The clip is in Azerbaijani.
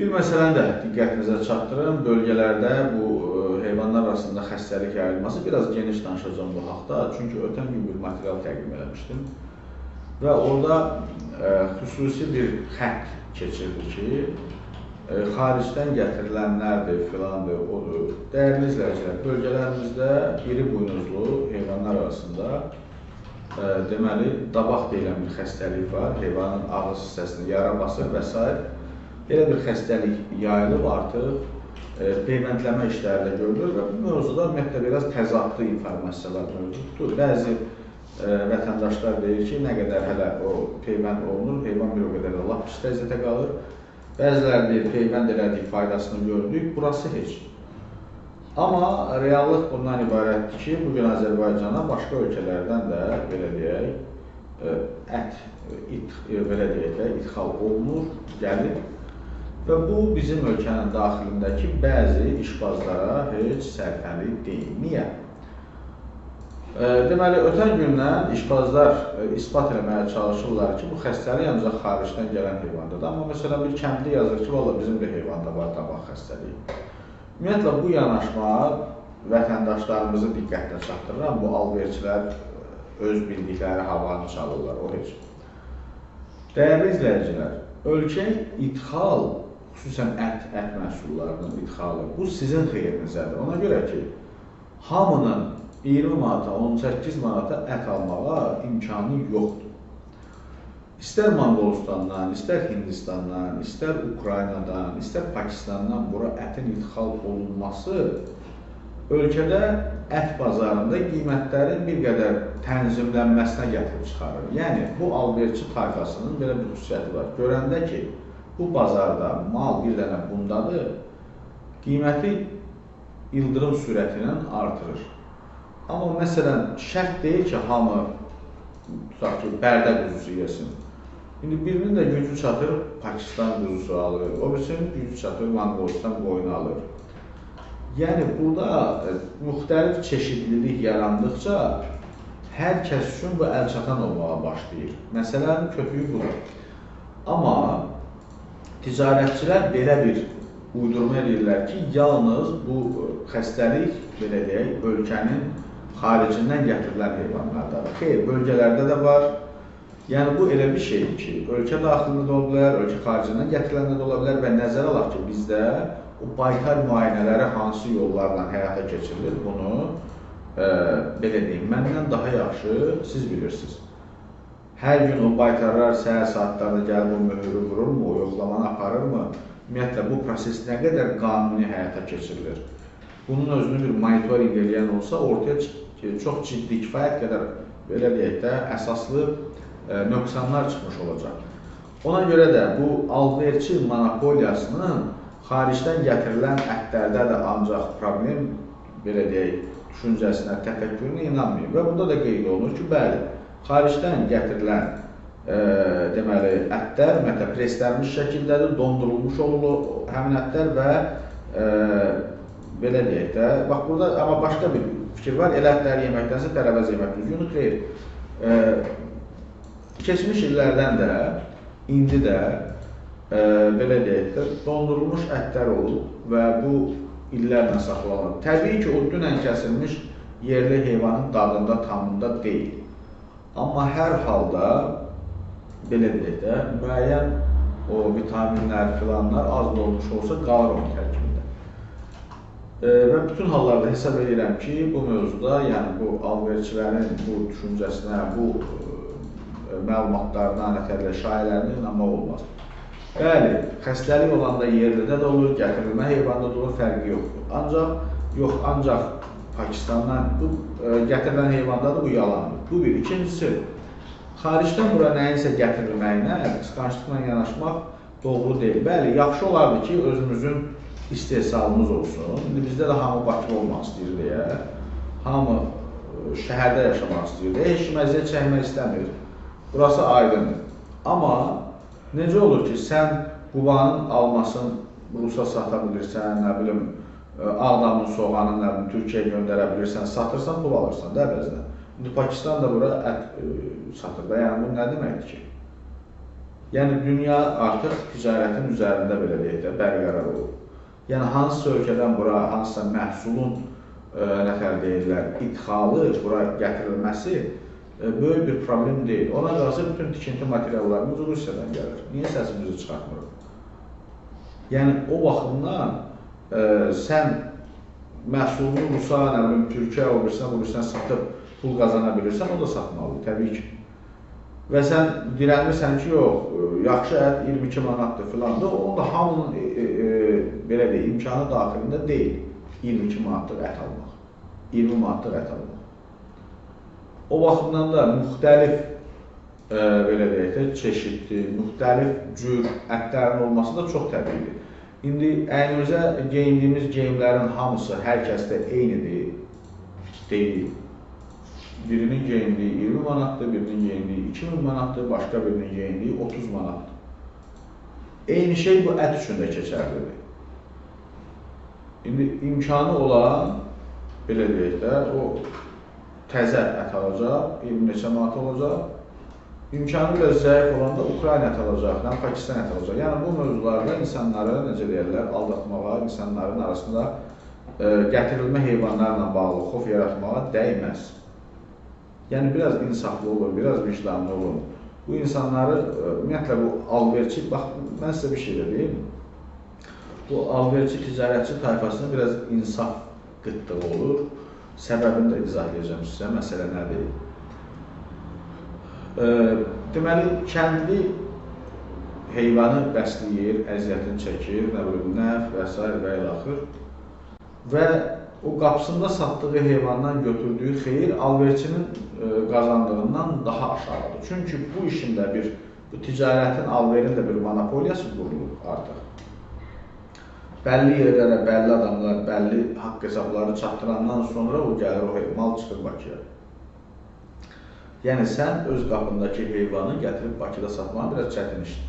Bir məsələni də diqqətinizə çatdırım. Bölgələrdə bu heyvanlar arasında xəstəlik yayılması biraz geniş danışacağım bu haqda. Çünki ötən gün bir material təqdim etmişdim. Və orada xüsusi bir xətt keçirdi ki, xaricdən gətirilənlərdir, filandır, odur. Dəyərli izləyicilər, bölgələrimizdə iri buynuzlu heyvanlar arasında deməli, dabaq deyilən bir xəstəlik var. Heyvanın ağız hissəsini yara basır və s. Belə bir xəstəlik yayılıb artıq peyvəndləmə işlərində görülür və bu mövzuda ümumiyyətlə biraz təzadlı informasiyalar mövcuddur. Bəzi vətəndaşlar deyir ki, nə qədər hələ o peyvənd olunur, heyvan bir o qədər də lap pis vəziyyətə qalır. Bəziləri deyir, peyvənd elədik, faydasını gördük, burası heç. Amma reallıq bundan ibarətdir ki, bugün Azərbaycana başqa ölkələrdən də, belə deyək, belə deyək, ixal olunur, gəlir. Və bu, bizim ölkənin daxilindəki bəzi işbazlara heç sərfəli deyil. Niyə? Deməli, ötən gündən işbazlar ispat eləməyə çalışırlar ki, bu xəstəlik ancaq xaricdən gələn heyvandadır. Amma məsələn, bir kəndli yazır ki, valla bizim bir heyvanda var dabaq xəstəliyi. Ümumiyyətlə, bu yanaşma vətəndaşlarımızı diqqətlə çatdırıram. Bu alverçilər öz bildikləri havanı çalırlar, o heç. Dəyərli izləyicilər, ölkə ithal, xüsusən ət məhsullarının ithhalı, bu sizin xeyrinizədir. Ona görə ki, hamının 20 manata, 18 manata ət almağa imkanı yoxdur. İstər Monqolistandan, istər Hindistandan, istər Ukraynadan, istər Pakistandan bura ətin ithal olunması ölkədə ət bazarında qiymətlərin bir qədər tənzimlənməsinə gətirib çıxarır. Yəni, bu alverçi tayfasının belə bir xüsusiyyəti var. Görəndə ki, bu bazarda mal bir dənə bundadır, qiyməti ildırım sürəti ilə artırır. Amma məsələn, şərt deyil ki, hamı tutaq ki, bərdə quzusu yesin. İndi birinin də gücü çatır, Pakistan quzusu alır, o birisinin gücü çatır, Monqolistan qoyunu alır. Yəni, burada müxtəlif çeşidlilik yarandıqca hər kəs üçün bu əlçatan olmağa başlayır. Məsələnin kötüyü budur. Amma ticarətçilər belə bir uydurma edirlər ki, yalnız bu xəstəlik, belə deyək, ölkənin xaricindən gətirilən heyvanlardadır. Xeyr, bölgələrdə də var. Yəni, bu elə bir şeydir ki, ölkə daxilində də ola bilər, ölkə xaricindən gətiriləndə də ola bilər və nəzərə alaq ki, bizdə o baytar müayinələri hansı yollarla həyata keçirilir, bunu, belə deyim, məndən daha yaxşı siz bilirsiniz. Hər gün o baytarlar səhər saatlarında gəlib o möhürü vururmu, o yoxlamanı aparırmı? Ümumiyyətlə, bu proses nə qədər qanuni həyata keçirilir? Bunun özünü bir monitoring eləyən olsa, ortaya çox ciddi, kifayət qədər, belə deyək də, əsaslı nöqsanlar çıxmış olacaq. Ona görə də bu alverçi monopoliyasının xaricdən gətirilən ətlərdə də ancaq problem, belə deyək, düşüncəsinə, təfəkkürünə inanmayın. Və burada da qeyd olunur ki, bəli, xaricdən gətirilən deməli, ətlər, ümumiyyətlə, preslənmiş şəkildədir, dondurulmuş olur həmin ətlər və belə deyək də, bax, burada amma başqa bir fikir var, elə ətləri yeməkdənsə tərəvəz yemək düzgünü xeyr. Keçmiş illərdən də, indi də, belə deyək də, dondurulmuş ətlər olub və bu illərlə saxlanılır. Təbii ki, o dünən kəsilmiş yerli heyvanın dadında, tamında deyil. Amma hər halda, belə deyək də, müəyyən o vitaminlər, filanlar az da olmuş olsa qalır onun tərkibində. Və bütün hallarda hesab edirəm ki, bu mövzuda, yəni bu alverçilərin bu düşüncəsinə, bu məlumatlarına, nətərlə, şayələrinə inanmaq olmaz. Bəli, xəstəlik olanda yerlidə də olur, gətirilmə heyvanda da olur, fərqi yoxdur. Ancaq Pakistandan gətirilən heyvandadır, bu yalandır. Bu bir. İkincisi, xaricdən bura nəyinsə gətirilməyinə, qısqanclıqla yanaşmaq doğru deyil. Bəli, yaxşı olardı ki, özümüzün istehsalımız olsun. İndi bizdə də hamı Bakı olmaq istəyir deyə, hamı şəhərdə yaşamaq istəyir deyə, heç kim əziyyət çəkmək istəmir. Burası aydındır. Amma necə olur ki, sən qubanın almasını Rusa sata bilirsən, nə bilim, Ağdamın soğanını, nə bilim, Türkiyəyə göndərə bilirsən, satırsan, pul alırsan da əvəzinə. İndi Pakistan da bura ət satır da, yəni bu nə deməkdir ki? Yəni dünya artıq ticarətin üzərində belə deyək də bərqərar olub. Yəni hansısa ölkədən bura hansısa məhsulun nətər deyirlər, idxalı, bura gətirilməsi böyük bir problem deyil. Ona qalsa bütün tikinti materiallarımız Rusiyadan gəlir. Niyə səsimizi çıxartmırıq? Yəni o baxımdan sən məhsulunu Rusa, nə bilim, Türkiyə, o birisinə satıb pul qazana bilirsən, o da satmalıdır, təbii ki. Və sən dirənmirsən ki, yox, yaxşı ət 22 manatdır filan da, onun da hamının belə deyək, imkanı daxilində deyil 22 manatlıq ət almaq, 20 manatlıq ət almaq. O baxımdan da müxtəlif, belə deyək də, çeşidli, müxtəlif cür ətlərin olması da çox təbiidir. İndi əynimizə geyindiyimiz geyimlərin hamısı hər kəsdə eynidir, deyil. Birinin geyindiyi 20 manatdır, birinin geyindiyi 2000 manatdır, başqa birinin geyindiyi 30 manatdır. Eyni şey bu ət üçün də keçərlidir. İndi imkanı olan, belə deyək də, o təzə ət alacaq, 20 neçə manat olacaq. İmkanı biraz zəif olanda Ukrayna ət alacaq, Pakistan ət alacaq. Yəni bu mövzularda insanları, necə deyərlər, aldatmağa, insanların arasında gətirilmə heyvanlarla bağlı xof yaratmağa dəyməz. Yəni biraz insaflı olun, biraz vicdanlı olun. Bu insanları, ümumiyyətlə bu alverçi, bax, mən sizə bir şey də deyim. Bu alverçi, ticarətçi tayfasına biraz insaf qıtlığı olur. Səbəbini də izah edəcəm sizə, məsələ nədir? Deməli, kəndli heyvanı bəsləyir, əziyyətini çəkir, nə bilim, nəf və s. və ilaxır. Və o qapısında satdığı heyvandan götürdüyü xeyir alverçinin qazandığından daha aşağıdır. Çünki bu işin də bu ticarətin, alverin də bir monopoliyası qurulur artıq. Bəlli yerlərə, bəlli adamlar, bəlli haqq hesabları çatdırandan sonra o gəlir, o mal çıxır Bakıya. Yəni sən öz qapındakı heyvanı gətirib Bakıda satmaq biraz çətin işdir.